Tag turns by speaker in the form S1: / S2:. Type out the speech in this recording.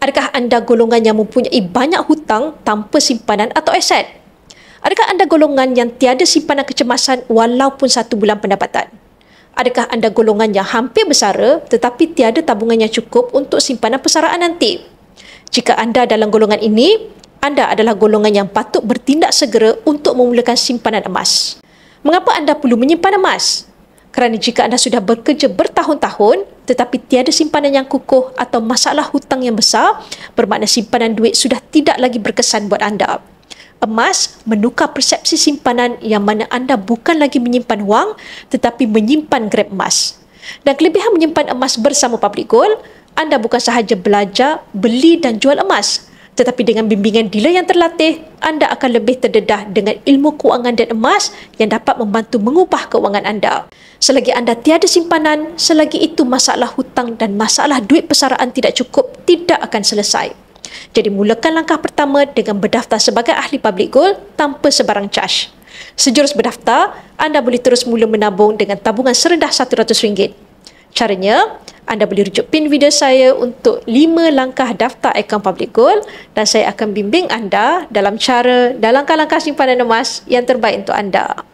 S1: Adakah anda golongan yang mempunyai banyak hutang tanpa simpanan atau aset? Adakah anda golongan yang tiada simpanan kecemasan walaupun 1 bulan pendapatan? Adakah anda golongan yang hampir bersara tetapi tiada tabungan yang cukup untuk simpanan persaraan nanti? Jika anda dalam golongan ini, anda adalah golongan yang patut bertindak segera untuk memulakan simpanan emas. Mengapa anda perlu menyimpan emas? Kerana jika anda sudah bekerja bertahun-tahun tetapi tiada simpanan yang kukuh atau masalah hutang yang besar, bermakna simpanan duit sudah tidak lagi berkesan buat anda. Emas menukar persepsi simpanan yang mana anda bukan lagi menyimpan wang tetapi menyimpan grab emas. Dan kelebihan menyimpan emas bersama Public Gold, anda bukan sahaja belajar, beli dan jual emas, tetapi dengan bimbingan dealer yang terlatih, anda akan lebih terdedah dengan ilmu kewangan dan emas yang dapat membantu mengubah kewangan anda. Selagi anda tiada simpanan, selagi itu masalah hutang dan masalah duit persaraan tidak cukup tidak akan selesai. Jadi mulakan langkah pertama dengan berdaftar sebagai ahli Public Gold tanpa sebarang caj. Sejurus berdaftar, anda boleh terus mula menabung dengan tabungan serendah RM100. Caranya, anda boleh rujuk pin video saya untuk 5 langkah daftar akaun Public Gold dan saya akan bimbing anda dalam langkah-langkah simpanan emas yang terbaik untuk anda.